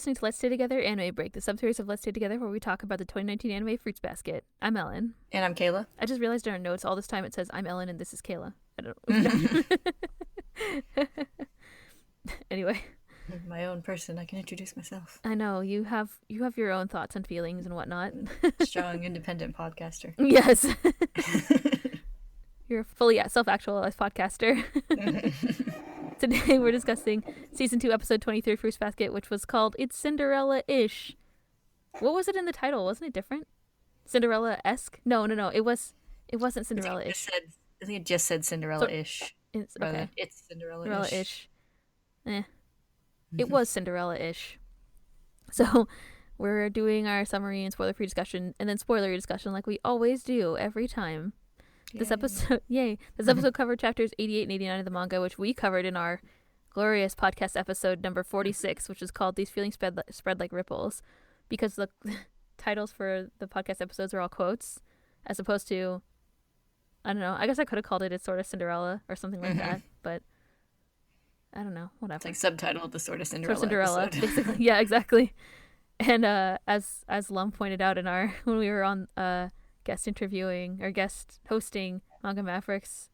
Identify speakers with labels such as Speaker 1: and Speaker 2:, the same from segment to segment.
Speaker 1: listening to Let's Stay Together Anime Break, the sub-series of Let's Stay Together where we talk about the 2019 anime Fruits Basket. I'm Ellen.
Speaker 2: And I'm Kayla.
Speaker 1: I just realized in our notes all this time it says I'm Ellen and this is Kayla. I don't know. Anyway.
Speaker 2: My own person, I can introduce myself.
Speaker 1: I know, you have your own thoughts and feelings and whatnot.
Speaker 2: Strong, independent podcaster.
Speaker 1: Yes. You're a fully self-actualized podcaster. Today we're discussing Season 2, Episode 23, Fruits Basket, which was called It's Cinderella-ish. What was it in the title? Wasn't it different? Cinderella-esque? No. It wasn't Cinderella-ish.
Speaker 2: I think it just said Cinderella-ish.
Speaker 1: Okay.
Speaker 2: It's Cinderella-ish.
Speaker 1: Cinderella-ish. It was Cinderella-ish. So we're doing our summary and spoiler-free discussion, and then spoilery discussion like we always do every time. This episode covered chapters 88 and 89 of the manga, which we covered in our glorious podcast episode number 46, which is called These Feelings Spread Like Ripples, because the titles for the podcast episodes are all quotes, as opposed to, I don't know, I guess I could have called it It's Sort of Cinderella or something like that, but I don't know, whatever.
Speaker 2: It's like subtitle of the Sort of Cinderella episode.
Speaker 1: Basically. Yeah, exactly. And as Lum pointed out when we were on guest hosting Manga Mavericks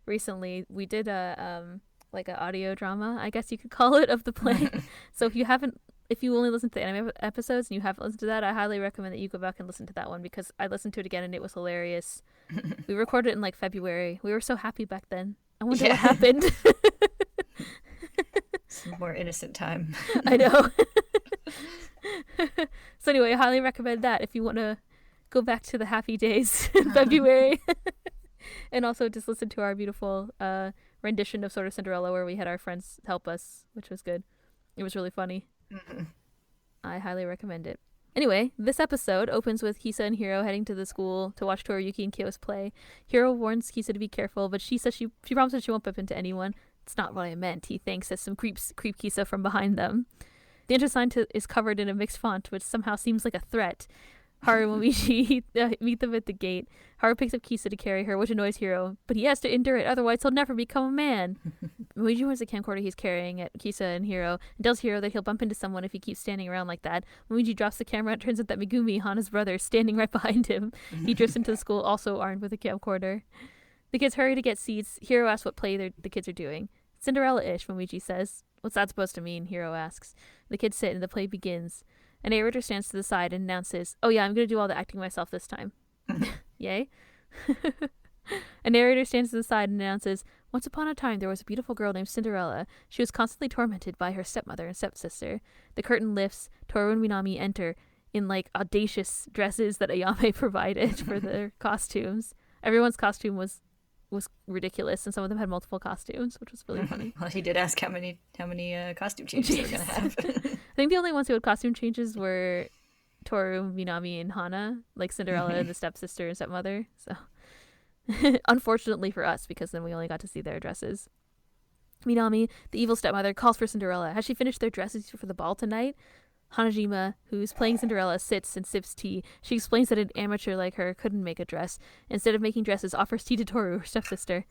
Speaker 1: recently, we did like an audio drama, I guess you could call it, of the play. So if you only listen to the anime episodes and you haven't listened to that, I highly recommend that you go back and listen to that one, because I listened to it again and it was hilarious. We recorded it in like February. We were so happy back then. I wonder what happened.
Speaker 2: Some more innocent time.
Speaker 1: I know. So anyway, I highly recommend that if you want to go back to the happy days in February. And also just listen to our beautiful rendition of Sort of Cinderella where we had our friends help us, which was good. It was really funny. I highly recommend it. Anyway, this episode opens with Kisa and Hiro heading to the school to watch Toru, Yuki, and Kyo's play. Hiro warns Kisa to be careful, but she says she promises she won't bump into anyone. It's not what I meant, he thinks, as some creep Kisa from behind them. The enter sign is covered in a mixed font, which somehow seems like a threat. Haru and Momichi meet them at the gate. Haru picks up Kisa to carry her, which annoys Hiro, but he has to endure it, otherwise he'll never become a man. Momichi points the camcorder he's carrying at Kisa and Hiro, and tells Hiro that he'll bump into someone if he keeps standing around like that. Momichi drops the camera and turns out that Megumi, Hana's brother, is standing right behind him. He drifts into the school, also armed with a camcorder. The kids hurry to get seats. Hiro asks what play the kids are doing. Cinderella-ish, Momichi says. What's that supposed to mean? Hiro asks. The kids sit and the play begins. A narrator stands to the side and announces, "Oh yeah, I'm going to do all the acting myself this time." Yay. A narrator stands to the side and announces, "Once upon a time there was a beautiful girl named Cinderella. She was constantly tormented by her stepmother and stepsister." The curtain lifts. Toru and Minami enter in like audacious dresses that Ayame provided for their costumes. Everyone's costume was ridiculous, and some of them had multiple costumes, which was really funny.
Speaker 2: Well, he did ask how many costume changes we're gonna have.
Speaker 1: I think the only ones who had costume changes were Toru, Minami, and Hana, like Cinderella and the stepsister and stepmother. So unfortunately for us, because then we only got to see their dresses. Minami, the evil stepmother, calls for Cinderella. Has she finished their dresses for the ball tonight? Hanajima, who's playing Cinderella, sits and sips tea. She explains that an amateur like her couldn't make a dress. Instead of making dresses, offers tea to Toru, her stepsister.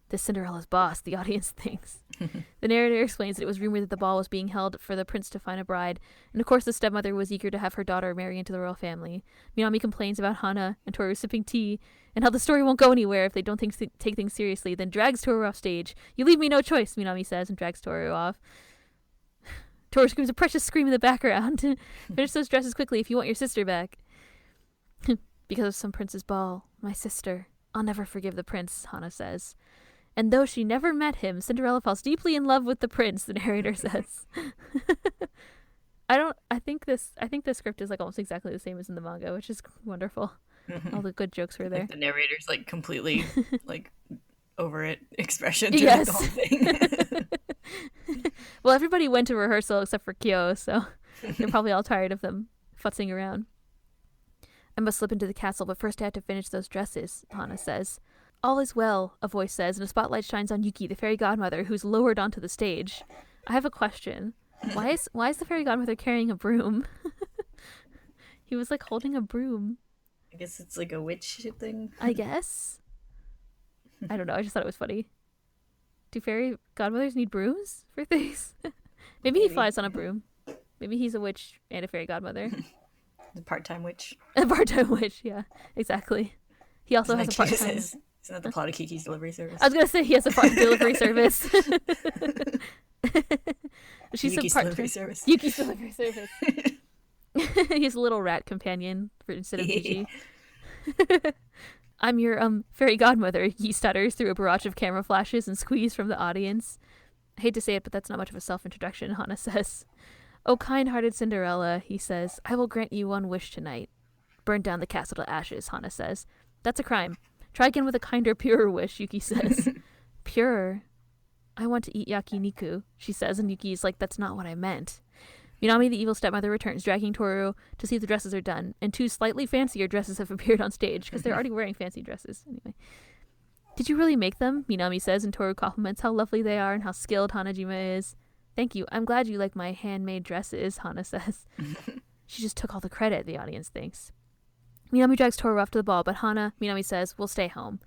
Speaker 1: This Cinderella's boss, the audience thinks. The narrator explains that it was rumored that the ball was being held for the prince to find a bride, and of course the stepmother was eager to have her daughter marry into the royal family. Minami complains about Hana and Toru sipping tea, and how the story won't go anywhere if they don't take things seriously, then drags Toru off stage. "You leave me no choice," Minami says, and drags Toru off. Toru screams a precious scream in the background. "Finish those dresses quickly if you want your sister back." "Because of some prince's ball, my sister. I'll never forgive the prince," Hana says. "And though she never met him, Cinderella falls deeply in love with the prince," the narrator says. I think the script is like almost exactly the same as in the manga, which is wonderful. All the good jokes were there.
Speaker 2: Like the narrator's like completely like over it expression.
Speaker 1: Yes.
Speaker 2: The whole thing.
Speaker 1: Well, everybody went to rehearsal except for Kyo, so they're probably all tired of them futzing around. "I must slip into the castle, but first I have to finish those dresses," Hana says. "All is well," a voice says, and a spotlight shines on Yuki, the fairy godmother, who's lowered onto the stage. I have a question. Why is the fairy godmother carrying a broom? He was like holding a broom.
Speaker 2: I guess it's like a witch thing.
Speaker 1: I guess. I don't know. I just thought it was funny. Do fairy godmothers need brooms for things? Maybe he flies on a broom. Maybe he's a witch and a fairy godmother.
Speaker 2: The part-time witch.
Speaker 1: A part-time witch, yeah, exactly. He also has a part-time...
Speaker 2: Isn't that the plot of Kiki's Delivery Service?
Speaker 1: I was going to say he has a part delivery service. She's
Speaker 2: Yuki's
Speaker 1: a part
Speaker 2: Delivery Service.
Speaker 1: Yuki's Delivery Service. He's a little rat companion instead of Gigi. I'm your fairy godmother, he stutters through a barrage of camera flashes and squeeze from the audience. I hate to say it, but that's not much of a self-introduction, Hana says. Oh, kind-hearted Cinderella, he says, I will grant you one wish tonight. Burn down the castle to ashes, Hana says. That's a crime. Try again with a kinder, purer wish, Yuki says. Purer? I want to eat yakiniku, she says, and Yuki's like, that's not what I meant. Minami, the evil stepmother, returns, dragging Toru to see if the dresses are done, and 2 slightly fancier dresses have appeared on stage, because they're already wearing fancy dresses. Anyway. Did you really make them? Minami says, and Toru compliments how lovely they are and how skilled Hanajima is. Thank you. I'm glad you like my handmade dresses, Hana says. She just took all the credit, the audience thinks. Minami drags Toru off to the ball, but Minami says, we'll stay home.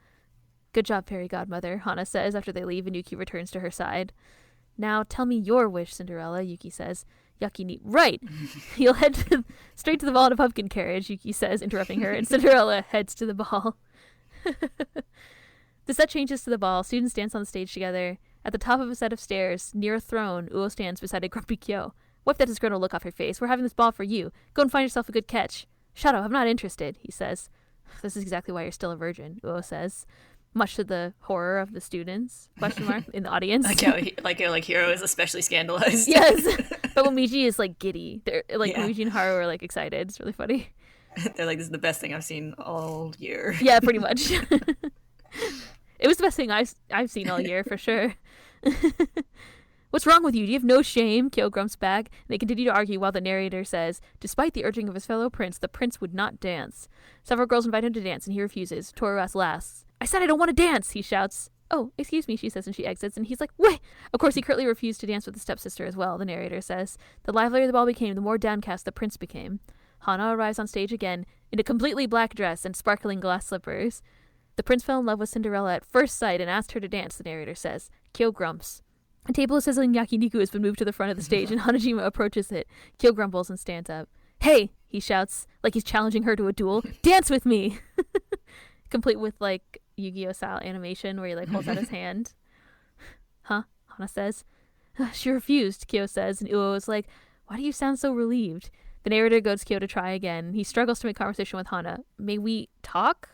Speaker 1: Good job, fairy godmother, Hana says after they leave and Yuki returns to her side. Now tell me your wish, Cinderella, Yuki says. Yakini, right! You'll head straight to the ball in a pumpkin carriage, Yuki says, interrupting her, and Cinderella heads to the ball. The set changes to the ball. Students dance on the stage together. At the top of a set of stairs, near a throne, Uo stands beside a grumpy Kyo. Wipe that disgruntled look off your face. We're having this ball for you. Go and find yourself a good catch. Shut up, I'm not interested, he says. This is exactly why you're still a virgin, Uo says. Much to the horror of the students, in the audience.
Speaker 2: Like Hiro is especially scandalized.
Speaker 1: Yes, but Momiji is like giddy. They're like Momiji and Haru are like excited. It's really funny.
Speaker 2: They're like, this is the best thing I've seen all year.
Speaker 1: Yeah, pretty much. It was the best thing I've seen all year for sure. What's wrong with you? Do you have no shame? Kyo grumps back. They continue to argue while the narrator says, despite the urging of his fellow prince, the prince would not dance. Several girls invite him to dance, and he refuses. Toru asks last. I said I don't want to dance, he shouts. Oh, excuse me, she says, and she exits, and he's like, wait! Of course, he curtly refused to dance with the stepsister as well, the narrator says. The livelier the ball became, the more downcast the prince became. Hana arrives on stage again, in a completely black dress and sparkling glass slippers. The prince fell in love with Cinderella at first sight and asked her to dance, the narrator says. Kyo grumps. A table of sizzling yakiniku has been moved to the front of the stage, and Hanajima approaches it. Kyo grumbles and stands up. Hey, he shouts, like he's challenging her to a duel. Dance with me! Complete with, like, Yu-Gi-Oh! Style animation where he, like, holds out his hand. Huh? Hana says. She refused, Kyo says, and Uo is like, why do you sound so relieved? The narrator goads Kyo to try again. He struggles to make conversation with Hana. May we talk?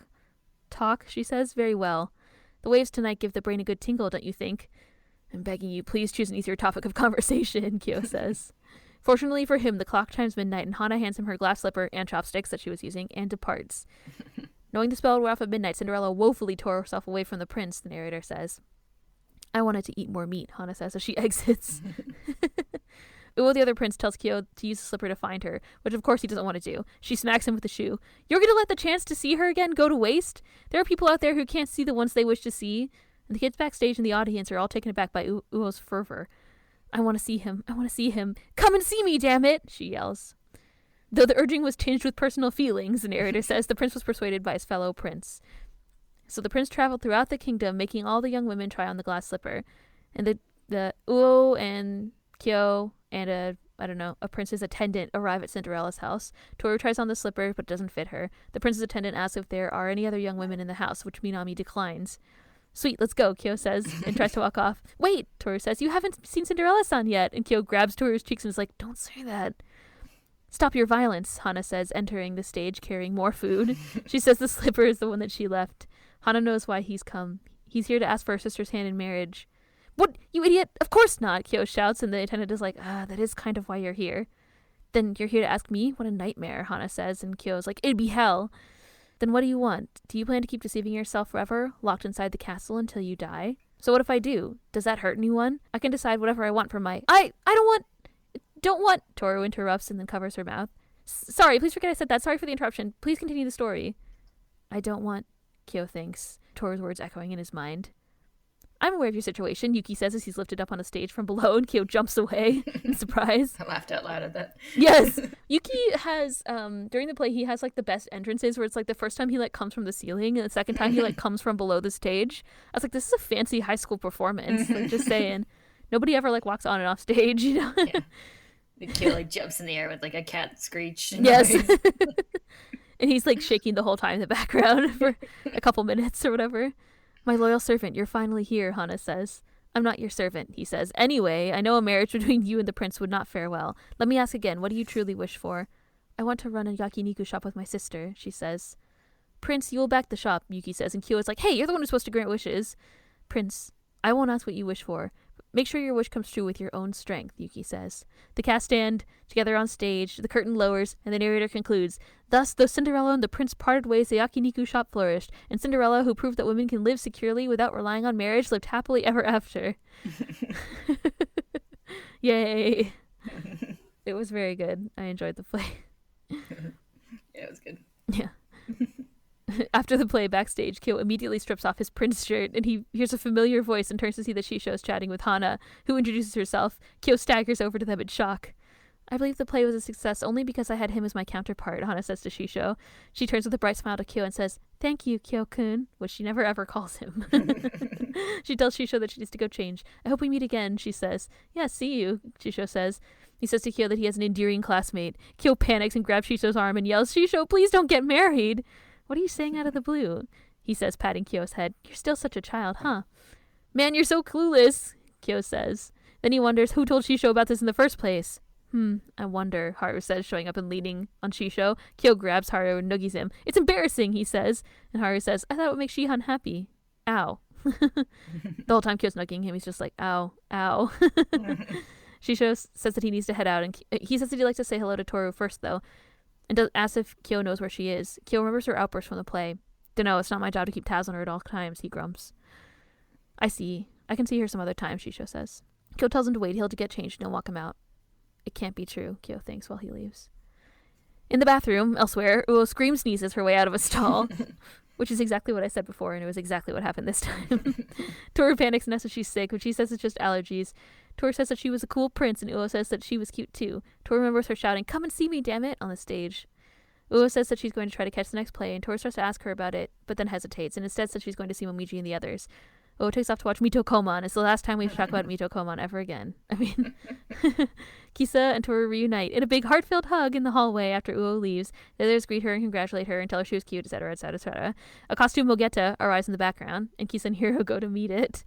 Speaker 1: Talk, she says. Very well. The waves tonight give the brain a good tingle, don't you think? I'm begging you, please choose an easier topic of conversation, Kyo says. Fortunately for him, the clock chimes midnight, and Hana hands him her glass slipper and chopsticks that she was using, and departs. Knowing the spell would wear off at midnight, Cinderella woefully tore herself away from the prince, the narrator says. I wanted to eat more meat, Hana says as she exits. Uo, the other prince, tells Kyo to use the slipper to find her, which of course he doesn't want to do. She smacks him with the shoe. You're going to let the chance to see her again go to waste? There are people out there who can't see the ones they wish to see. And the kids backstage and the audience are all taken aback by Uo's fervor. I want to see him. I want to see him. Come and see me, damn it, she yells. Though the urging was tinged with personal feelings, the narrator says, the prince was persuaded by his fellow prince. So the prince traveled throughout the kingdom, making all the young women try on the glass slipper. And the Uo and Kyo and a prince's attendant arrive at Cinderella's house. Toru tries on the slipper, but it doesn't fit her. The prince's attendant asks if there are any other young women in the house, which Minami declines. Sweet, let's go, Kyo says, and tries to walk off. Wait, Toru says, you haven't seen Cinderella-san yet. And Kyo grabs Toru's cheeks and is like, don't say that. Stop your violence, Hana says, entering the stage carrying more food. She says the slipper is the one that she left. Hana knows why he's come. He's here to ask for her sister's hand in marriage. What, you idiot? Of course not, Kyo shouts, and the attendant is like, that is kind of why you're here. Then you're here to ask me? What a nightmare, Hana says, and Kyo's like, it'd be hell. Then what do you want? Do you plan to keep deceiving yourself forever, locked inside the castle until you die? So what if I do? Does that hurt anyone? I can decide whatever I want for my... I don't want... Toru interrupts and then covers her mouth. Sorry, please forget I said that. Sorry for the interruption. Please continue the story. I don't want... Kyo thinks, Toru's words echoing in his mind. I'm aware of your situation, Yuki says as he's lifted up on a stage from below, and Kyo jumps away in surprise.
Speaker 2: I laughed out loud at that.
Speaker 1: Yes. Yuki has, during the play, he has, like, the best entrances where it's, like, the first time he, like, comes from the ceiling, and the second time he, like, comes from below the stage. I was like, this is a fancy high school performance. Like, just saying. Nobody ever, like, walks on and off stage, you know?
Speaker 2: Yeah. The kid like jumps in the air with like a cat screech.
Speaker 1: Yes. And he's like shaking the whole time in the background for a couple minutes or whatever. My loyal servant, you're finally here, Hana says. I'm not your servant, he says. Anyway, I know a marriage between you and the prince would not fare well. Let me ask again, what do you truly wish for? I want to run a yakiniku shop with my sister, she says. Prince, you will back the shop, Yuki says, and Kyo's like, hey, you're the one who's supposed to grant wishes. Prince, I won't ask what you wish for. Make sure your wish comes true with your own strength, Yuki says. The cast stand together on stage, the curtain lowers, and the narrator concludes. Thus, though Cinderella and the prince parted ways, the yakiniku shop flourished, and Cinderella, who proved that women can live securely without relying on marriage, lived happily ever after. Yay. It was very good. I enjoyed the play.
Speaker 2: Yeah, it was good.
Speaker 1: Yeah. After the play, backstage, Kyo immediately strips off his prince shirt, and he hears a familiar voice and turns to see that Shisho is chatting with Hana, who introduces herself. Kyo staggers over to them in shock. I believe the play was a success only because I had him as my counterpart, Hana says to Shisho. She turns with a bright smile to Kyo and says, thank you, Kyo-kun, which she never ever calls him. She tells Shisho that she needs to go change. I hope we meet again, she says. Yeah, see you, Shisho says. He says to Kyo that he has an endearing classmate. Kyo panics and grabs Shisho's arm and yells, Shisho, please don't get married. What are you saying out of the blue? He says, patting Kyo's head. You're still such a child, huh? Man, you're so clueless, Kyo says. Then he wonders who told Shisho about this in the first place. I wonder, Haru says, showing up and leaning on Shisho. Kyo grabs Haru and noogies him. It's embarrassing, he says. And Haru says, I thought it would make Shihan happy. Ow. The whole time Kyo's nugging him, he's just like, ow, ow. Shisho says that he needs to head out, and he says that he'd like to say hello to Toru first, though, and asks if Kyo knows where she is. Kyo remembers her outburst from the play. Dunno, it's not my job to keep tabs on her at all times, he grumps. I see. I can see her some other time, Shisho says. Kyo tells him to wait, he'll to get changed, and he'll walk him out. It can't be true, Kyo thinks while he leaves. In the bathroom, elsewhere, Uo sneezes her way out of a stall, which is exactly what I said before, and it was exactly what happened this time. Toru panics and asks if she's sick, but she says it's just allergies. Toru says that she was a cool prince, and Uo says that she was cute too. Toru remembers her shouting, come and see me, damn it, on the stage. Uo says that she's going to try to catch the next play, and Toru starts to ask her about it, but then hesitates, and instead says she's going to see Momiji and the others. Uo takes off to watch Mito Koman. It's the last time we talk about Mito Koman ever again. I mean, Kisa and Toru reunite in a big heart-filled hug in the hallway after Uo leaves. The others greet her and congratulate her and tell her she was cute, etc., etc., etc. A costume Mogeta arrives in the background, and Kisa and Hiro go to meet it.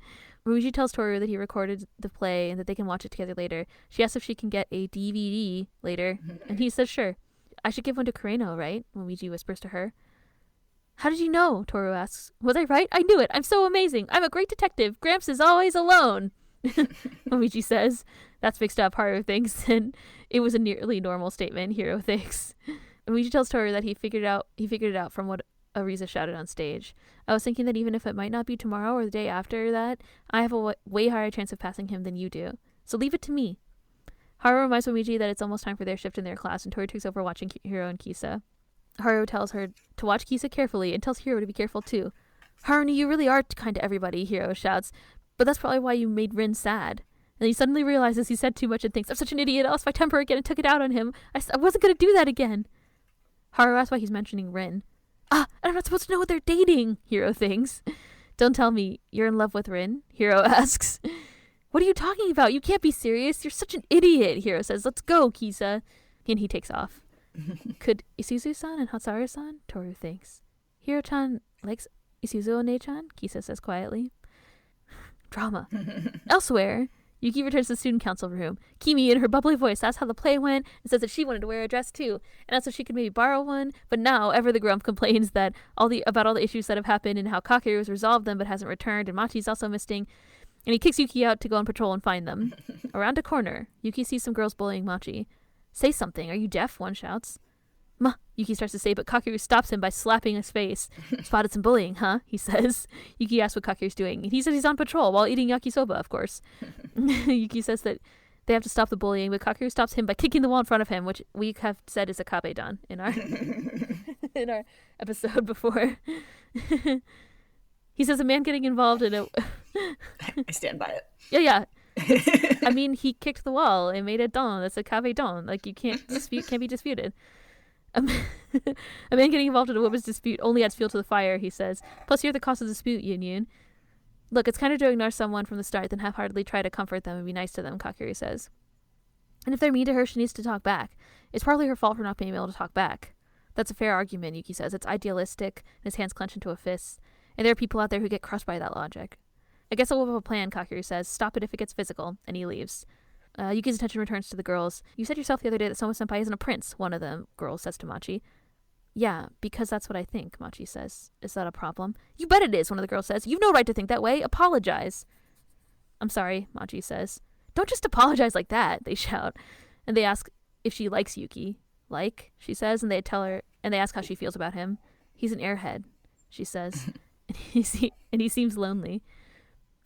Speaker 1: Ryuji tells Toru that he recorded the play and that they can watch it together later. She asks if she can get a DVD later, and he says sure. I should give one to Kureno, right? Momiji whispers to her. How did you know? Toru asks. Was I right? I knew it. I'm so amazing. I'm a great detective. Gramps is always alone. Momiji says. That's mixed up, Haru thinks, and it was a nearly normal statement, Hiro thinks. Momiji tells Toru that he figured it out from what Ariza shouted on stage. I was thinking that even if it might not be tomorrow or the day after that, I have a way higher chance of passing him than you do. So leave it to me. Haru reminds Momiji that it's almost time for their shift in their class, and Toru takes over watching Hiro and Kisa. Haru tells her to watch Kisa carefully and tells Hiro to be careful too. Haruni, you really are kind to everybody, Hiro shouts, but that's probably why you made Rin sad. And he suddenly realizes he said too much and thinks, I'm such an idiot, I lost my temper again and took it out on him. I wasn't going to do that again. Haru asks why he's mentioning Rin. And I'm not supposed to know what they're dating, Hiro thinks. Don't tell me you're in love with Rin, Hiro asks. What are you talking about? You can't be serious. You're such an idiot, Hiro says. Let's go, Kisa. And he takes off. Could Isuzu-san and Hatsaru-san? Toru thinks. Hiro-chan likes Isuzu-one-chan, Kisa says quietly. Drama. Elsewhere, Yuki returns to the student council room. Kimi, in her bubbly voice, asks how the play went and says that she wanted to wear a dress too, and asks if she could maybe borrow one. But now, Ever the Grump complains that about all the issues that have happened and how Kakeru has resolved them but hasn't returned, and Machi's also missing. And he kicks Yuki out to go on patrol and find them. Around a corner, Yuki sees some girls bullying Machi. Say something, are you deaf? One shouts. Ma, Yuki starts to say, but Kakeru stops him by slapping his face. Spotted some bullying, huh? He says. Yuki asks what Kakeru's doing, and he says he's on patrol while eating yakisoba, of course. Yuki says that they have to stop the bullying, but Kakeru stops him by kicking the wall in front of him, which we have said is a kabe-dan in our in our episode before. He says a man getting involved in a...
Speaker 2: I stand by it.
Speaker 1: Yeah. I mean, he kicked the wall and made it don. That's a kabe-don. Like, you can't be disputed. A man getting involved in a woman's dispute only adds fuel to the fire, he says. Plus, you're the cause of the dispute, Yun. Look, it's kind of to ignore someone from the start, then half-heartedly try to comfort them and be nice to them, Kakeru says. And if they're mean to her, she needs to talk back. It's partly her fault for not being able to talk back. That's a fair argument, Yuki says. It's idealistic, and his hands clench into a fist. And there are people out there who get crushed by that logic. I guess I'll have a plan, Kakeru says. Stop it if it gets physical. And he leaves. Yuki's attention returns to the girls. You said yourself the other day that Soma-senpai isn't a prince, one of the girls says to Machi. Yeah, because that's what I think, Machi says. Is that a problem? You bet it is, one of the girls says. You've no right to think that way. Apologize. I'm sorry, Machi says. Don't just apologize like that, they shout. And they ask if she likes Yuki. Like, she says, and they tell her, and they ask how she feels about him. He's an airhead, she says. and he seems lonely.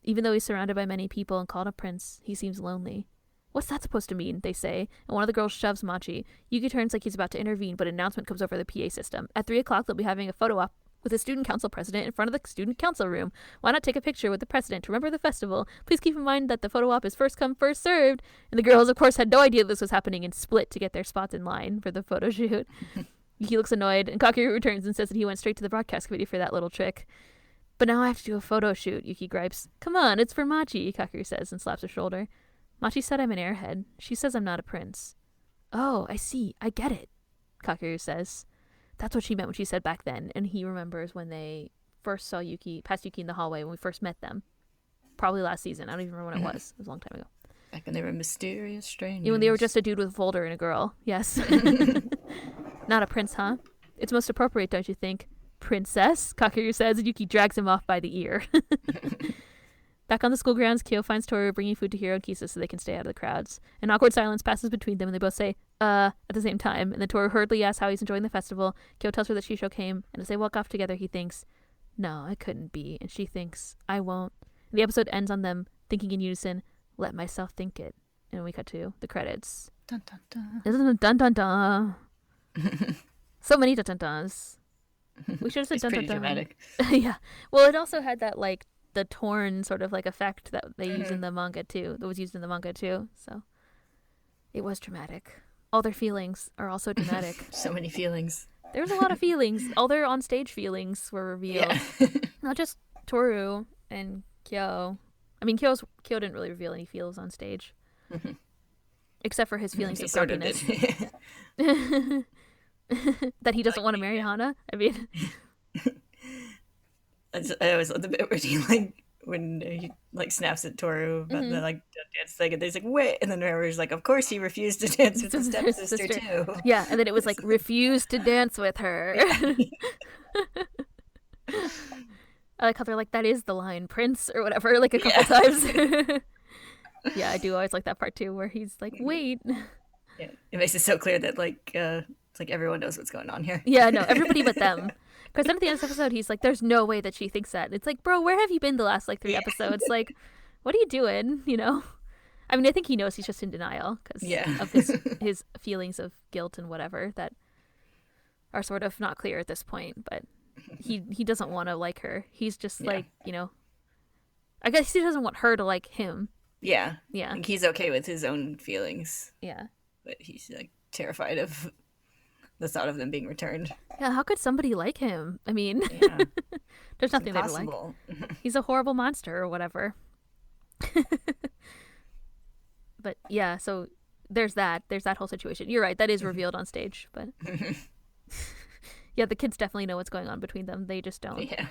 Speaker 1: Even though he's surrounded by many people and called a prince, he seems lonely. What's that supposed to mean, they say, and one of the girls shoves Machi. Yuki turns like he's about to intervene, but an announcement comes over the PA system. At 3 o'clock, they'll be having a photo op with the student council president in front of the student council room. Why not take a picture with the president to remember the festival? Please keep in mind that the photo op is first come, first served. And the girls, of course, had no idea this was happening and split to get their spots in line for the photo shoot. Yuki looks annoyed, and Kakeru returns and says that he went straight to the broadcast committee for that little trick. But now I have to do a photo shoot, Yuki gripes. Come on, it's for Machi, Kakeru says and slaps her shoulder. Machi said I'm an airhead. She says I'm not a prince. Oh, I see. I get it, Kakeru says. That's what she meant when she said back then, and he remembers when they first saw Yuki, past Yuki in the hallway when we first met them. Probably last season. I don't even remember when it was. It was a long time ago.
Speaker 2: Back when they were mysterious strangers.
Speaker 1: Yeah, when they were just a dude with a folder and a girl. Yes. Not a prince, huh? It's most appropriate, don't you think? Princess, Kakeru says, and Yuki drags him off by the ear. Back on the school grounds, Kyo finds Toru bringing food to Hiro and Kisa so they can stay out of the crowds. An awkward silence passes between them, and they both say, at the same time. And then Toru hurriedly asks how he's enjoying the festival. Kyo tells her that Shisho came, and as they walk off together, he thinks, no, it couldn't be. And she thinks, I won't. And the episode ends on them thinking in unison, let myself think it. And we cut to the credits.
Speaker 2: Dun, dun, dun.
Speaker 1: Dun, dun, dun. So many dun, dun, duns. We should have said
Speaker 2: It's
Speaker 1: dun,
Speaker 2: pretty
Speaker 1: dun, dun.
Speaker 2: dramatic.
Speaker 1: Yeah. Well, it also had that, like, the torn sort of, like, effect that they use in the manga, too. That was used in the manga, too. So it was dramatic. All their feelings are also dramatic.
Speaker 2: So many feelings.
Speaker 1: There's a lot of feelings. All their on-stage feelings were revealed.
Speaker 2: Yeah.
Speaker 1: Not just Toru and Kyo. I mean, Kyo didn't really reveal any feels on stage. Except for his feelings of
Speaker 2: sort of
Speaker 1: grumpiness.
Speaker 2: did.
Speaker 1: That he doesn't want to marry Hana. I mean...
Speaker 2: I always love the bit where he, like, when he, like, snaps at Toru about the, like, dance thing, and he's like, wait, and then Toru's like, of course he refused to dance with his stepsister, too.
Speaker 1: Yeah, and then it was like, refused to dance with her. I like how they're like, that is the line, Prince, or whatever, like, a couple times. Yeah, I do always like that part, too, where he's like, wait.
Speaker 2: Yeah, it makes it so clear that, like, it's like everyone knows what's going on here.
Speaker 1: Yeah, no, everybody but them. Because then at the end of this episode, he's like, there's no way that she thinks that. It's like, bro, where have you been the last, like, 3 episodes? Like, what are you doing, you know? I mean, I think he knows he's just in denial because of his feelings of guilt and whatever that are sort of not clear at this point. But he doesn't want to like her. He's just like, you know, I guess he doesn't want her to like him.
Speaker 2: Yeah.
Speaker 1: Yeah.
Speaker 2: Like, he's okay with his own feelings.
Speaker 1: Yeah.
Speaker 2: But he's, like, terrified of the thought of them being returned.
Speaker 1: Yeah, how could somebody like him? I mean, there's nothing there to like. He's a horrible monster or whatever. But yeah, so there's that whole situation. You're right, that is revealed on stage, but yeah, the kids definitely know what's going on between them. They just don't.
Speaker 2: Yeah.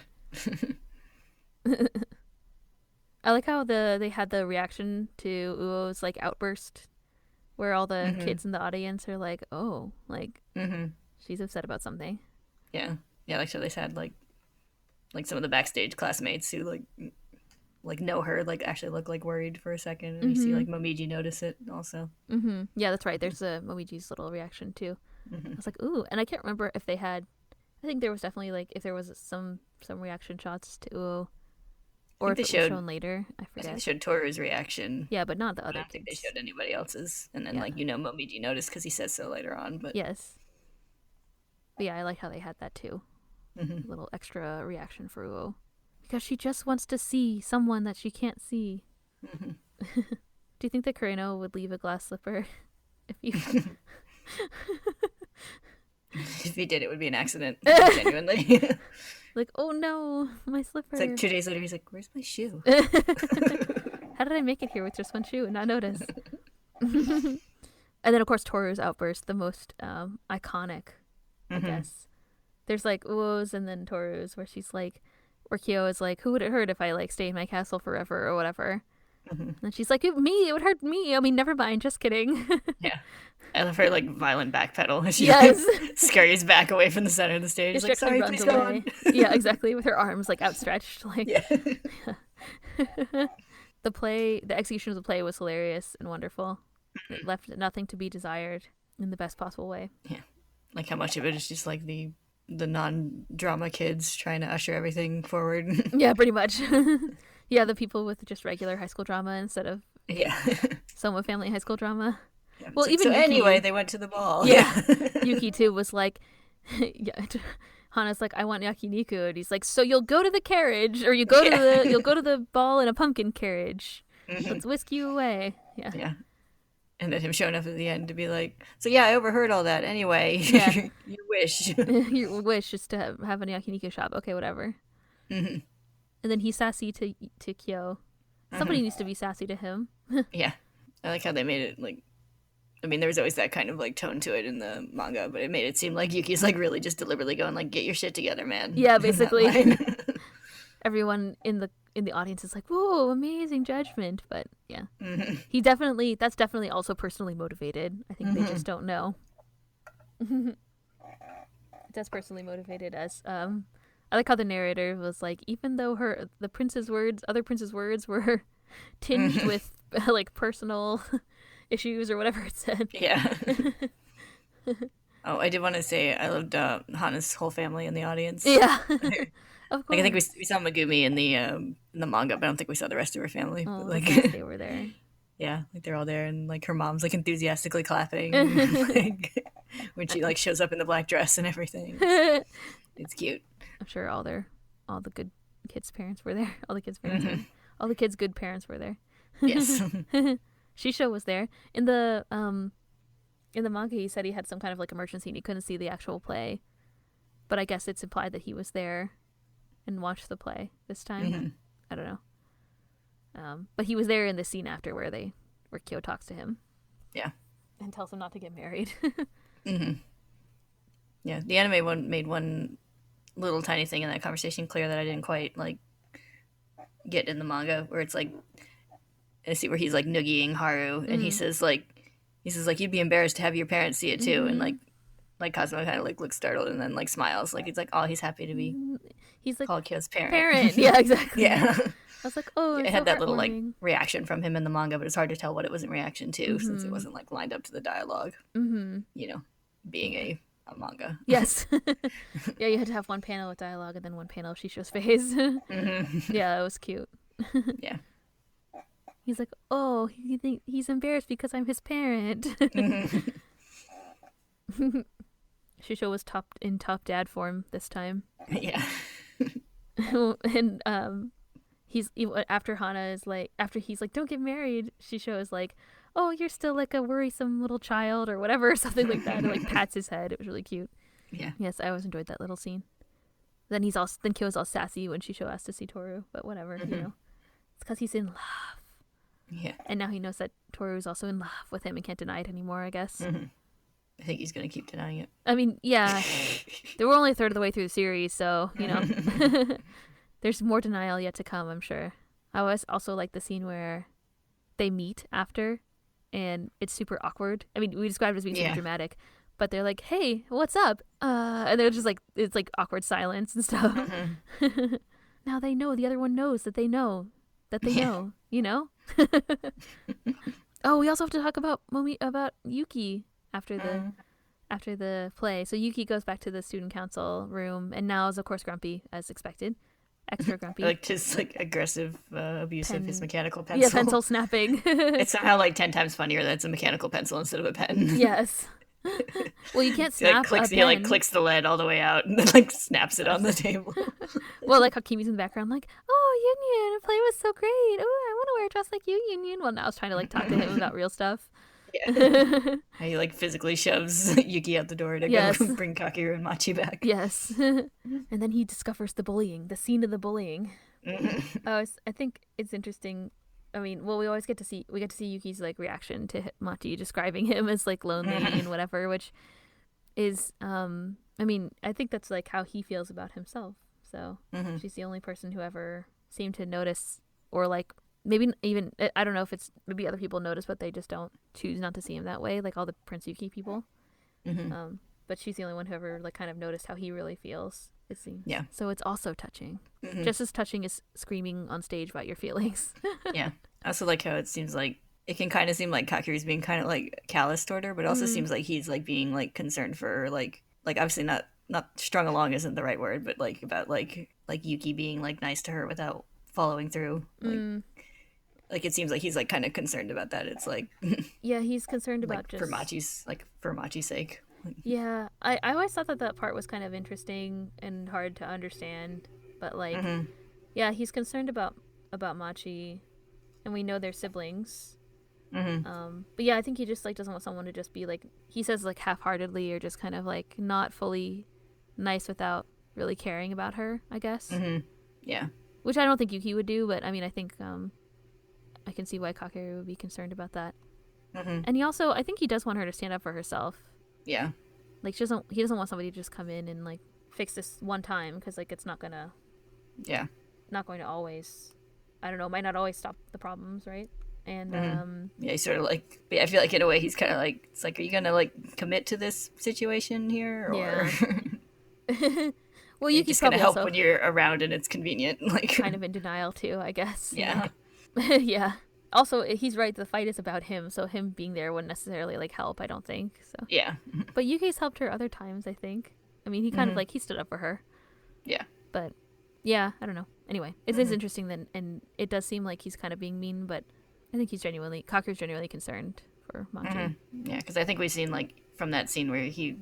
Speaker 1: I like how they had the reaction to Uo's, like, outburst, where all the kids in the audience are like, oh, like, she's upset about something.
Speaker 2: Yeah. Yeah, like, so they had, like some of the backstage classmates who, like know her, like, actually look, like, worried for a second. And you see, like, Momiji notice it also.
Speaker 1: Yeah, that's right. There's a Momiji's little reaction, too. I was like, ooh. And I can't remember if they had, I think there was definitely, like, if there was some reaction shots to Uo. Or if it was shown later. I forget.
Speaker 2: I think they showed Toru's reaction.
Speaker 1: Yeah, but not the other
Speaker 2: I don't think they showed anybody else's. And then, like, you know, Momiji noticed because he says so later on. But
Speaker 1: yes. But yeah, I like how they had that too. A little extra reaction for Uo. Because she just wants to see someone that she can't see. Do you think that Kureno would leave a glass slipper?
Speaker 2: If he did, it would be an accident. Genuinely.
Speaker 1: Like, oh no, my slipper.
Speaker 2: It's like 2 days later, he's like, where's my shoe?
Speaker 1: How did I make it here with just one shoe and not notice? And then, of course, Toru's outburst, the most iconic, I guess. There's like Uo's and then Toru's where she's like, where Kyo is like, who would it hurt if I like stay in my castle forever or whatever? And she's like, me, it would hurt me. I mean, never mind, just kidding.
Speaker 2: Yeah. I love her like violent backpedal as she
Speaker 1: Yes.
Speaker 2: scurries back away from the center of the stage.
Speaker 1: She
Speaker 2: Like, sorry,
Speaker 1: runs
Speaker 2: please go on.
Speaker 1: Yeah, exactly, with her arms like outstretched. Like,
Speaker 2: Yeah.
Speaker 1: the execution of the play was hilarious and wonderful. It left nothing to be desired in the best possible way.
Speaker 2: Yeah. Like how much of it is just like the non-drama kids trying to usher everything forward.
Speaker 1: Yeah, pretty much. Yeah, the people with just regular high school drama instead of Soma family high school drama.
Speaker 2: Yeah,
Speaker 1: well,
Speaker 2: like,
Speaker 1: even
Speaker 2: so
Speaker 1: Yuki,
Speaker 2: anyway, they went to the ball.
Speaker 1: Yeah. Yuki too was like, yeah. Hana's like, I want yakiniku, and he's like, so you'll go to the carriage, or you'll go to the ball in a pumpkin carriage. Let's whisk you away. Yeah.
Speaker 2: Yeah. And then him showing up at the end to be like, so yeah, I overheard all that. Anyway,
Speaker 1: Yeah.
Speaker 2: your wish.
Speaker 1: Your wish is to have a yakiniku shop. Okay, whatever. And then he's sassy to Kyo. Somebody needs to be sassy to him.
Speaker 2: Yeah. I like how they made it like, I mean, there was always that kind of like tone to it in the manga, but it made it seem like Yuki's like really just deliberately going like, get your shit together, man.
Speaker 1: Yeah, basically. Everyone in the audience is like, whoa, amazing judgment. But yeah, that's definitely also personally motivated. I think they just don't know. That's personally motivated as I like how the narrator was like, even though other prince's words were tinged with like personal issues or whatever it said.
Speaker 2: Yeah. Oh, I did want to say I loved Hana's whole family in the audience.
Speaker 1: Yeah. Of course.
Speaker 2: Like I think we saw Megumi in the manga, but I don't think we saw the rest of her family.
Speaker 1: Oh,
Speaker 2: but, like
Speaker 1: they were there.
Speaker 2: Yeah, like they're all there, and like her mom's like enthusiastically clapping like, when she like shows up in the black dress and everything. It's cute.
Speaker 1: I'm sure all the good kids' parents were there. All the kids' parents, all the kids' good parents were there.
Speaker 2: Yes.
Speaker 1: Shisho was there in the manga. He said he had some kind of like emergency and he couldn't see the actual play, but I guess it's implied that he was there and watched the play this time. I don't know. But he was there in the scene after where Kyo talks to him. Yeah. And tells him not to get married.
Speaker 2: Yeah, the anime one made one little tiny thing in that conversation clear that I didn't quite like get in the manga, where it's like I see where he's like noogieing Haru and he says like you'd be embarrassed to have your parents see it too, and like Cosmo kind of like looks startled and then like smiles, like he's like, oh, he's happy to be
Speaker 1: he's like
Speaker 2: called Kyo's parent.
Speaker 1: Yeah, exactly.
Speaker 2: Yeah.
Speaker 1: I was like, oh,
Speaker 2: it had that little like reaction from him in the manga, but it's hard to tell what it was in reaction to since it wasn't like lined up to the dialogue. You know, being a manga.
Speaker 1: Yes. Yeah, you had to have one panel with dialogue and then one panel of Shisho's face. Yeah, it was cute.
Speaker 2: Yeah.
Speaker 1: He's like, oh, he's embarrassed because I'm his parent. Shisho was top dad form this time.
Speaker 2: Yeah.
Speaker 1: And after he's like, don't get married, Shisho is like, oh, you're still like a worrisome little child or whatever, or something like that. And like pats his head. It was really cute.
Speaker 2: Yeah.
Speaker 1: Yes, I always enjoyed that little scene. Then Kyo's all sassy when Shisho asks to see Toru, but whatever, you know. It's because he's in love.
Speaker 2: Yeah.
Speaker 1: And now he knows that Toru's also in love with him and can't deny it anymore, I guess.
Speaker 2: I think he's going to keep denying it.
Speaker 1: I mean, yeah. They were only a third of the way through the series, so, you know. There's more denial yet to come, I'm sure. I always also like the scene where they meet after, and it's super awkward. I mean, we described it as being super dramatic, but they're like, hey, what's up? And they're just like, it's like awkward silence and stuff. Now they know, the other one knows that they know, you know? Oh, we also have to talk about Yuki after the play. So Yuki goes back to the student council room and now is of course grumpy as expected. Extra grumpy.
Speaker 2: Like his like aggressive abuse of his mechanical pencil.
Speaker 1: Yeah, pencil snapping.
Speaker 2: It's somehow like 10 times funnier that it's a mechanical pencil instead of a pen.
Speaker 1: Yes. Well, you can't snap a pen.
Speaker 2: He like clicks the lead all the way out and then like snaps it on the table.
Speaker 1: Well, like how Kimi's in the background like, oh, Union, the play was so great. Oh, I want to wear a dress like you, Union. Well, now I was trying to like talk to him about real stuff.
Speaker 2: Yeah. How he like physically shoves Yuki out the door to go bring Kakeru and Machi back.
Speaker 1: Yes. And then he discovers the scene of the bullying. I think it's interesting I mean, well, we get to see Yuki's like reaction to Machi describing him as like lonely and whatever, which is I mean, I think that's like how he feels about himself. So she's the only person who ever seemed to notice, or like maybe even, I don't know if it's, maybe other people notice, but they just don't choose not to see him that way, like all the Prince Yuki people. But she's the only one who ever like kind of noticed how he really feels, it seems. Yeah. So it's also touching. Just as touching as screaming on stage about your feelings.
Speaker 2: Yeah. I also like how it seems like it can kind of seem like Kakeru's being kind of like callous toward her, but it also seems like he's like being like concerned for her, like obviously not strung along isn't the right word, but like about like Yuki being like nice to her without following through. Like it seems like he's like kind of concerned about that. It's like
Speaker 1: yeah, he's concerned about
Speaker 2: like
Speaker 1: just
Speaker 2: for Machi's sake.
Speaker 1: Yeah, I always thought that part was kind of interesting and hard to understand, but like yeah, he's concerned about Machi, and we know they're siblings. But yeah, I think he just like doesn't want someone to just be like, he says like half-heartedly or just kind of like not fully nice without really caring about her, I guess.
Speaker 2: Yeah,
Speaker 1: which I don't think Yuki would do, but I mean, I think I can see why Kakeru would be concerned about that. And I think he does want her to stand up for herself.
Speaker 2: Yeah,
Speaker 1: like he doesn't want somebody to just come in and like fix this one time, because like it's not going to always, I don't know, might not always stop the problems, right? And
Speaker 2: yeah, he's sort of like, I feel like in a way he's kind of like, it's like, are you gonna like commit to this situation here, or
Speaker 1: well, Yuki's
Speaker 2: just gonna help
Speaker 1: also
Speaker 2: when you're around and it's convenient, like
Speaker 1: kind of in denial too, I guess.
Speaker 2: Yeah.
Speaker 1: Yeah. Also, he's right, the fight is about him, so him being there wouldn't necessarily like help, I don't think. So
Speaker 2: yeah.
Speaker 1: But Yuki's helped her other times, I think. I mean, he kind of like, he stood up for her.
Speaker 2: Yeah.
Speaker 1: But yeah, I don't know. Anyway, it is interesting then, and it does seem like he's kind of being mean, but I think Kakeru's genuinely concerned for Machi.
Speaker 2: Yeah, because I think we've seen like from that scene where he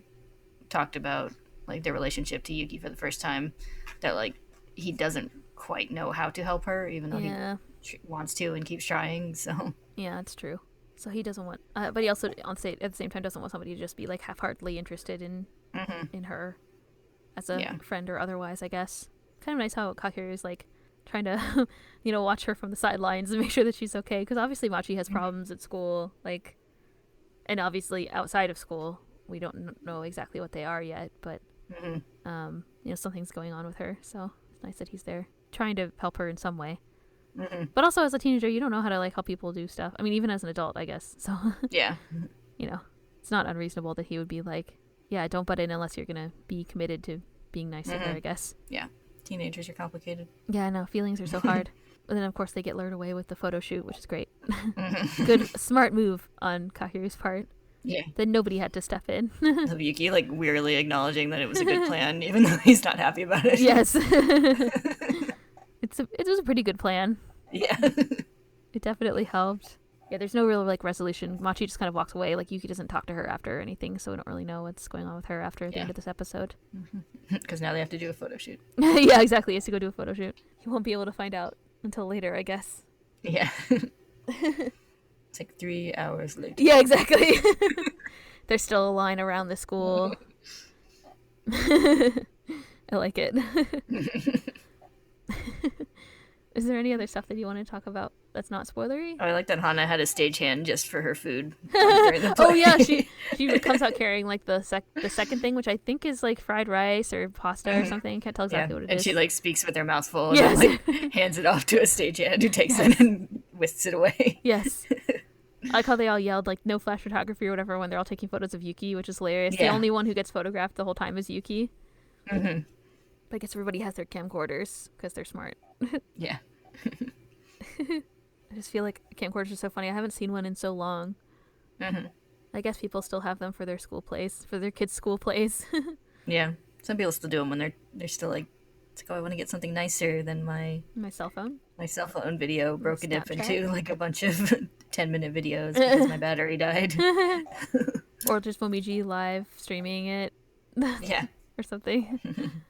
Speaker 2: talked about like their relationship to Yuki for the first time, that like he doesn't quite know how to help her, even though he wants to and keeps trying. So
Speaker 1: yeah, that's true. So he doesn't want, but he also at the same time doesn't want somebody to just be like half-heartedly interested in her as a friend or otherwise, I guess. Kind of nice how Kakeru is like trying to watch her from the sidelines and make sure that she's okay, because obviously Machi has problems at school, like, and obviously outside of school we don't know exactly what they are yet, but something's going on with her, so it's nice that he's there trying to help her in some way. But also as a teenager, you don't know how to like help people do stuff. I mean, even as an adult, I guess. So
Speaker 2: yeah,
Speaker 1: it's not unreasonable that he would be like, yeah, don't butt in unless you're gonna be committed to being nice to her, I guess.
Speaker 2: Yeah, teenagers are complicated.
Speaker 1: Yeah, no, feelings are so hard. But then of course they get lured away with the photo shoot, which is great. Good, smart move on Kakeru's part.
Speaker 2: Yeah,
Speaker 1: that nobody had to step in.
Speaker 2: Yuki like weirdly acknowledging that it was a good plan, even though he's not happy about it.
Speaker 1: Yes. It was a pretty good plan.
Speaker 2: Yeah.
Speaker 1: It definitely helped. Yeah, there's no real like resolution. Machi just kind of walks away. Like Yuki doesn't talk to her after or anything, so we don't really know what's going on with her after the end of this episode.
Speaker 2: Because now they have to do a photo shoot.
Speaker 1: Yeah, exactly. He has to go do a photo shoot. He won't be able to find out until later, I guess.
Speaker 2: Yeah. It's like 3 hours later.
Speaker 1: Yeah, exactly. There's still a line around the school. I like it. Is there any other stuff that you want to talk about that's not spoilery?
Speaker 2: Oh, I like that Hana had a stagehand just for her food. During the play.
Speaker 1: Oh yeah, she comes out carrying like the second thing, which I think is like fried rice or pasta or something. Can't tell exactly what it is.
Speaker 2: And she like speaks with her mouth full and then, like hands it off to a stagehand who takes it and whisks it away.
Speaker 1: Yes. I like how they all yelled like no flash photography or whatever when they're all taking photos of Yuki, which is hilarious. The only one who gets photographed the whole time is Yuki. But I guess everybody has their camcorders because they're smart.
Speaker 2: Yeah.
Speaker 1: I just feel like camcorders are so funny. I haven't seen one in so long. I guess people still have them for their school plays, for their kids' school plays.
Speaker 2: Yeah. Some people still do them when they're still like, it's like, oh, I want to get something nicer than my
Speaker 1: cell phone.
Speaker 2: My cell phone video broken up into like a bunch of 10-minute videos because my battery died.
Speaker 1: Or just Momiji live streaming it.
Speaker 2: Yeah.
Speaker 1: Or something.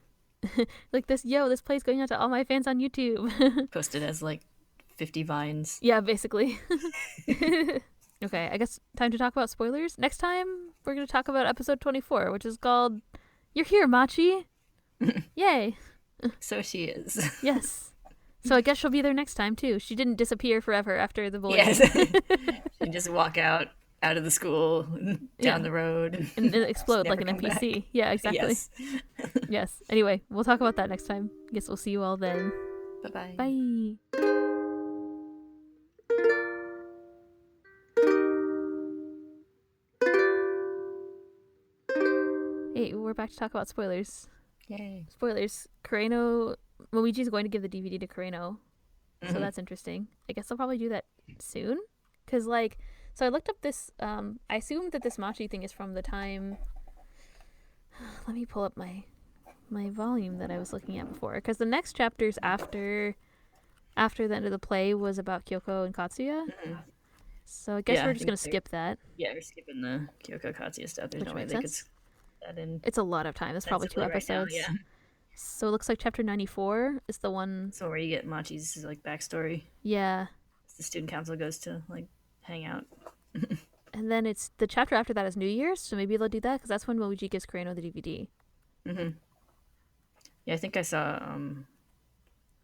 Speaker 1: Like this play's going out to all my fans on YouTube.
Speaker 2: Posted as like 50 vines.
Speaker 1: Yeah, basically. Okay, I guess time to talk about spoilers. Next time, we're going to talk about episode 24, which is called You're Here, Machi. Yay.
Speaker 2: So she is.
Speaker 1: Yes. So I guess she'll be there next time too. She didn't disappear forever after the bullying.
Speaker 2: Yes. She just walk out of the school, down the road.
Speaker 1: And explode like an
Speaker 2: never come
Speaker 1: NPC.
Speaker 2: back.
Speaker 1: Yeah, exactly.
Speaker 2: Yes.
Speaker 1: Yes. Anyway, we'll talk about that next time. Guess we'll see you all then.
Speaker 2: Bye-bye.
Speaker 1: Bye. Hey, we're back to talk about spoilers.
Speaker 2: Yay.
Speaker 1: Spoilers. Momiji's going to give the DVD to Kureno. So that's interesting. I guess I'll probably do that soon. Because, so I looked up this, I assumed that this Machi thing is from the time, let me pull up my volume that I was looking at before. Because the next chapters after the end of the play was about Kyoko and Katsuya. So I guess we're just going to skip that.
Speaker 2: Yeah, we're skipping the Kyoko Katsuya stuff. There's
Speaker 1: Which
Speaker 2: no way
Speaker 1: makes
Speaker 2: they could
Speaker 1: sense.
Speaker 2: that in.
Speaker 1: It's a lot of time. It's probably 2 episodes.
Speaker 2: Right now, yeah.
Speaker 1: So it looks like chapter 94 is the one.
Speaker 2: So where you get Machi's backstory.
Speaker 1: Yeah.
Speaker 2: The student council goes to hang out.
Speaker 1: And then it's the chapter after that is New Year's, so maybe they'll do that because that's when Momiji gives Kureno the DVD.
Speaker 2: Yeah, I think I saw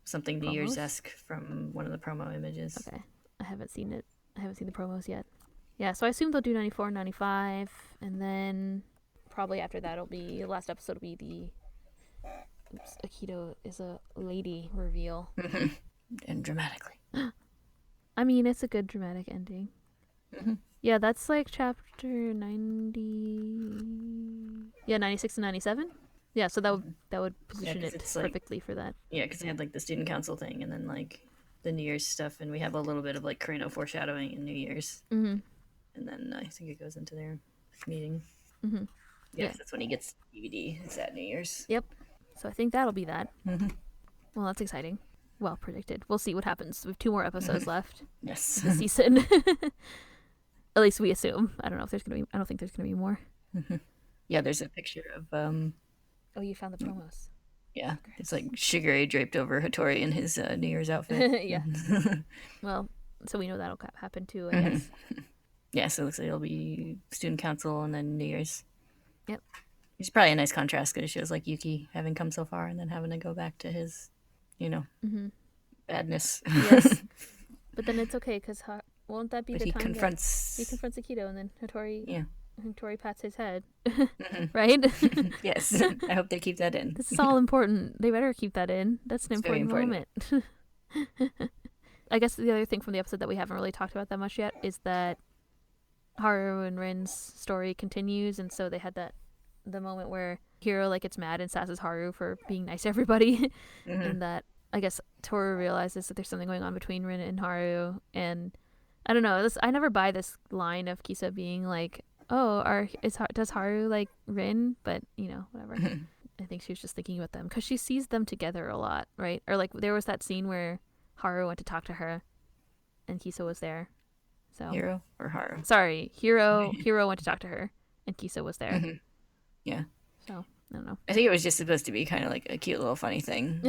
Speaker 2: something New
Speaker 1: Promos?
Speaker 2: Year's-esque from one of the promo images.
Speaker 1: Okay. I haven't seen it. I haven't seen the promos yet. Yeah, so I assume they'll do 94 and 95, and then probably after that the last episode will be the Akito is a lady reveal.
Speaker 2: And dramatically.
Speaker 1: I mean, it's a good dramatic ending. Yeah, that's chapter 90. Yeah, 96 and 97. Yeah, so that would position it perfectly for that.
Speaker 2: Yeah, because they had the student council thing, and then the New Year's stuff, and we have a little bit of Kureno foreshadowing in New Year's. And then I think it goes into their meeting. Yes, that's when he gets DVD. It's at New Year's.
Speaker 1: Yep. So I think that'll be that. Well, that's exciting. Well predicted. We'll see what happens. We have 2 more episodes left.
Speaker 2: Yes.
Speaker 1: This season. At least we assume. I don't know if there's gonna be. I don't think there's gonna be more.
Speaker 2: Yeah, there's a picture of.
Speaker 1: Oh, you found the promos.
Speaker 2: Yeah, it's Shigure draped over Hattori in his New Year's outfit.
Speaker 1: Yeah. Well, so we know that'll happen too, I guess.
Speaker 2: Yeah, so it looks like it'll be student council and then New Year's.
Speaker 1: Yep.
Speaker 2: It's probably a nice contrast because it shows Yuki having come so far and then having to go back to his, badness.
Speaker 1: Yes. But then it's okay because won't that be
Speaker 2: but
Speaker 1: the
Speaker 2: he
Speaker 1: time
Speaker 2: confronts...
Speaker 1: he confronts Akito and then Hattori...
Speaker 2: Yeah.
Speaker 1: Hattori pats his head. Right?
Speaker 2: Yes. I hope they keep that in.
Speaker 1: This is all important. They better keep that in. That's an important moment. I guess the other thing from the episode that we haven't really talked about that much yet is that Haru and Rin's story continues, and so they had the moment where Hiro gets mad and sasses Haru for being nice to everybody, and that I guess Toru realizes that there's something going on between Rin and Haru, and I don't know. I never buy this line of Kisa being does Haru like Rin? But whatever. I think she was just thinking about them because she sees them together a lot, right? Or there was that scene where Haru went to talk to her, and Kisa was there. So
Speaker 2: Hiro or Haru?
Speaker 1: Sorry, Hiro went to talk to her, and Kisa was there.
Speaker 2: Yeah.
Speaker 1: So I don't know.
Speaker 2: I think it was just supposed to be kind of a cute little funny thing.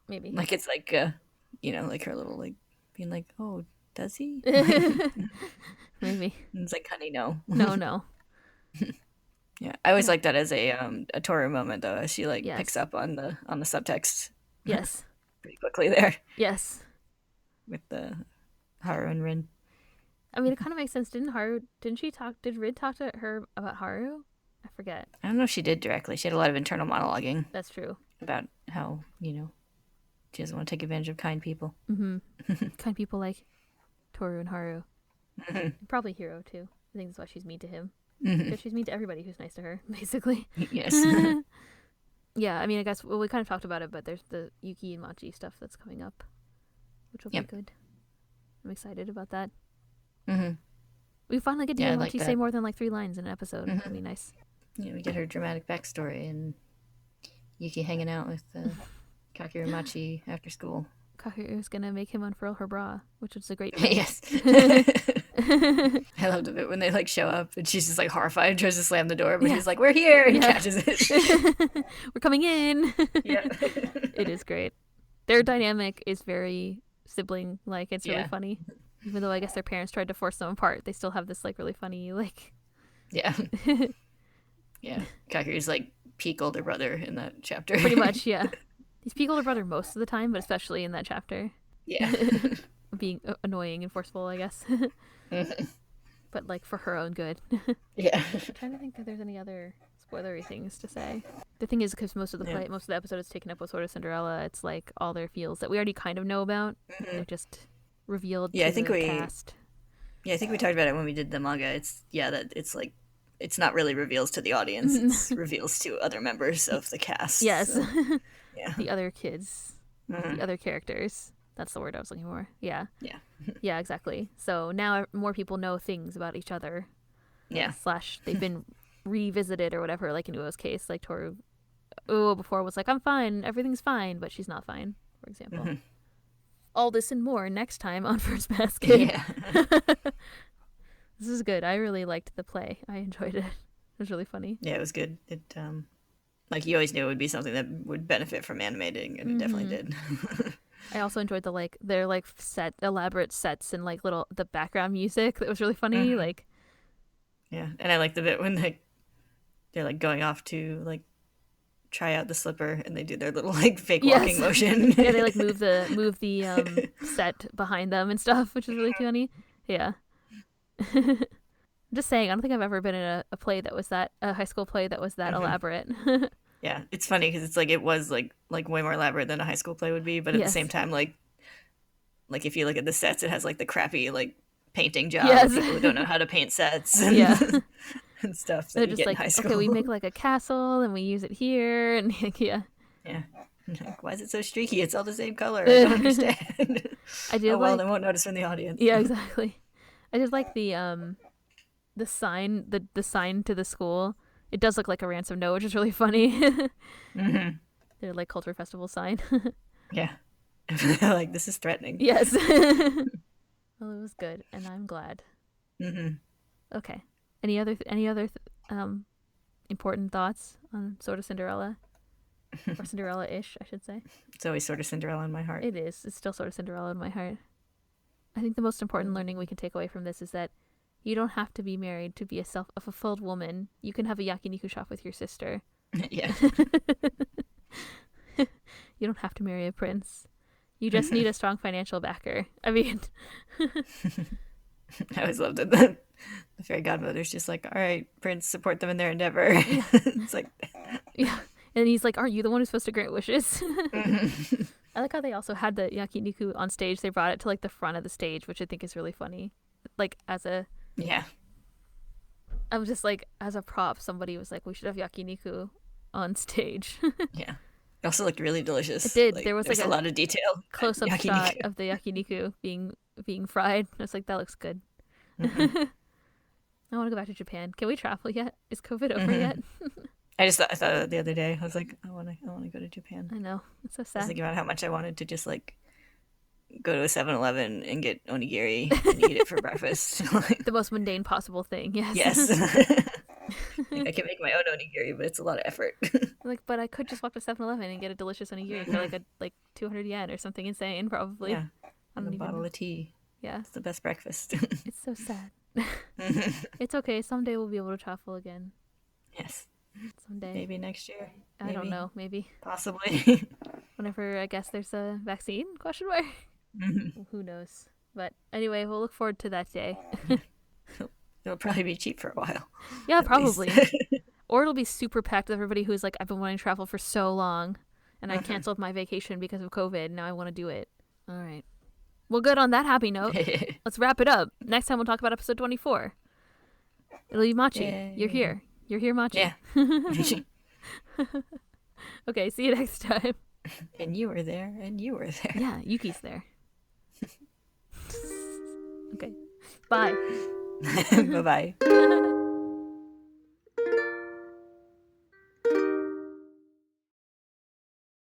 Speaker 1: Maybe.
Speaker 2: It's her little being oh, does he?
Speaker 1: Maybe.
Speaker 2: And it's honey, no.
Speaker 1: No.
Speaker 2: Yeah, I always like that as a Toru moment though, as she
Speaker 1: Yes.
Speaker 2: picks up on the subtext.
Speaker 1: Yes.
Speaker 2: Pretty quickly there
Speaker 1: Yes.
Speaker 2: with the Haru and Rin.
Speaker 1: I mean, it kind of makes sense. Did Rin talk to her about Haru? I forget.
Speaker 2: I don't know if she did directly. She had a lot of internal monologuing
Speaker 1: That's true.
Speaker 2: about how she doesn't want to take advantage of kind people.
Speaker 1: Kind people like Toru and Haru. Probably Hiro too. I think that's why she's mean to him. Because she's mean to everybody who's nice to her, basically.
Speaker 2: Yes.
Speaker 1: Yeah, I mean, I guess we kind of talked about it, but there's the Yuki and Machi stuff that's coming up, which will be good. I'm excited about that. We finally get to hear Machi say more than 3 lines in an episode. That'd be nice.
Speaker 2: Yeah, we get her dramatic backstory and Yuki hanging out with Kakeru and Machi after school.
Speaker 1: Kakeru's gonna make him unfurl her bra, which is a great thing.
Speaker 2: Yes. I loved it when they show up and she's just horrified and tries to slam the door, but he's we're here, and he catches it.
Speaker 1: We're coming in.
Speaker 2: Yeah.
Speaker 1: It is great. Their dynamic is very sibling it's really funny. Even though I guess their parents tried to force them apart, they still have this really funny
Speaker 2: Yeah. Yeah. Kakeru's peak older brother in that chapter.
Speaker 1: Pretty much, yeah. He's piqued older brother most of the time, but especially in that chapter.
Speaker 2: Yeah.
Speaker 1: Being annoying and forceful, I guess. But like for her own good.
Speaker 2: Yeah.
Speaker 1: I'm trying to think if there's any other spoilery things to say. The thing is, because most of the episode is taken up with sort of Cinderella, it's like all their feels that we already kind of know about. They're just revealed to the cast.
Speaker 2: Yeah, I think we talked about it when we did the manga. It's like it's not really reveals to the audience. It's reveals to other members of the cast.
Speaker 1: Yes.
Speaker 2: So, yeah.
Speaker 1: The other kids. The other characters. That's the word I was looking for. Yeah.
Speaker 2: Yeah.
Speaker 1: Yeah, exactly. So now more people know things about each other.
Speaker 2: Yeah.
Speaker 1: / they've been revisited or whatever, like in Uo's case. Like Toru before was like, I'm fine, everything's fine, but she's not fine, for example. All this and more next time on First Basket.
Speaker 2: Yeah.
Speaker 1: This is good. I really liked the play. I enjoyed it. It was really funny.
Speaker 2: Yeah, it was good. It like you always knew it would be something that would benefit from animating, and it definitely did.
Speaker 1: I also enjoyed their like elaborate sets and like the background music that was really funny. Like,
Speaker 2: yeah, and I like the bit when they're like going off to like try out the slipper, and they do their little like fake walking motion.
Speaker 1: Yeah, they like move the set behind them and stuff, which is really funny. Yeah. I'm just saying, I don't think I've ever been in a play that was a high school play that was that elaborate.
Speaker 2: Yeah, it's funny because it's like it was like way more elaborate than a high school play would be, but at the same time, like if you look at the sets, it has like the crappy like painting job of people who don't know how to paint sets and, and stuff. That you
Speaker 1: just
Speaker 2: get
Speaker 1: like,
Speaker 2: in high school.
Speaker 1: Okay, we make like a castle and we use it here, and yeah.
Speaker 2: Like, why is it so streaky? It's all the same color. I don't understand.
Speaker 1: I did.
Speaker 2: They won't notice from the audience.
Speaker 1: Yeah, exactly. I just like the sign, the sign to the school. It does look like a ransom note, which is really funny. Their like culture festival sign.
Speaker 2: Yeah. Like, this is threatening.
Speaker 1: Yes. Well, it was good, and I'm glad. Okay. Any other important thoughts on sort of Cinderella? Or Cinderella-ish, I should say. It's
Speaker 2: always sort of Cinderella in my heart.
Speaker 1: It is. It's still sort of Cinderella in my heart. I think the most important learning we can take away from this is that you don't have to be married to be a fulfilled woman. You can have a yakiniku shop with your sister.
Speaker 2: Yeah.
Speaker 1: You don't have to marry a prince. You just need a strong financial backer. I mean...
Speaker 2: I always loved it. The fairy godmother's just like, all right, prince, support them in their endeavor. It's like...
Speaker 1: Yeah. And he's like, aren't you the one who's supposed to grant wishes? I like how they also had the yakiniku on stage. They brought it to like the front of the stage, which I think is really funny. Like as a...
Speaker 2: Yeah.
Speaker 1: I was just like, as a prop, somebody was like, we should have yakiniku on stage.
Speaker 2: Yeah. It also looked really delicious.
Speaker 1: It did.
Speaker 2: Like,
Speaker 1: there was like
Speaker 2: a lot of detail.
Speaker 1: Close-up shot of the yakiniku being fried. I was like, that looks good. I want to go back to Japan. Can we travel yet? Is COVID over yet?
Speaker 2: I thought of it the other day. I was like, I want to go to Japan.
Speaker 1: I know. It's so sad.
Speaker 2: I was thinking about how much I wanted to just like go to a 7-Eleven and get onigiri and eat it for breakfast.
Speaker 1: The most mundane possible thing. Yes.
Speaker 2: Yes. I can make my own onigiri, but it's a lot of effort.
Speaker 1: Like, but I could just walk to 7-Eleven and get a delicious onigiri for like 200 yen or something insane, probably.
Speaker 2: Yeah. And a bottle of tea.
Speaker 1: Yeah.
Speaker 2: It's the best breakfast.
Speaker 1: It's so sad. It's okay. Someday we'll be able to travel again.
Speaker 2: Yes.
Speaker 1: Someday.
Speaker 2: Maybe next year.
Speaker 1: I don't know. Maybe.
Speaker 2: Possibly.
Speaker 1: Whenever, I guess, there's a vaccine? ? Who knows? But anyway, we'll look forward to that day.
Speaker 2: It'll probably be cheap for a while.
Speaker 1: Yeah, probably. Or it'll be super packed with everybody who's like, I've been wanting to travel for so long, and I canceled my vacation because of COVID, and now I want to do it. All right. Well, good on that happy note. Let's wrap it up. Next time we'll talk about episode 24. It'll be Machi. Yay. You're here. You're here, Machi.
Speaker 2: Yeah.
Speaker 1: Okay, see you next time.
Speaker 2: And you were there, and you were there.
Speaker 1: Yeah, Yuki's there. Okay. Bye.
Speaker 2: Bye-bye.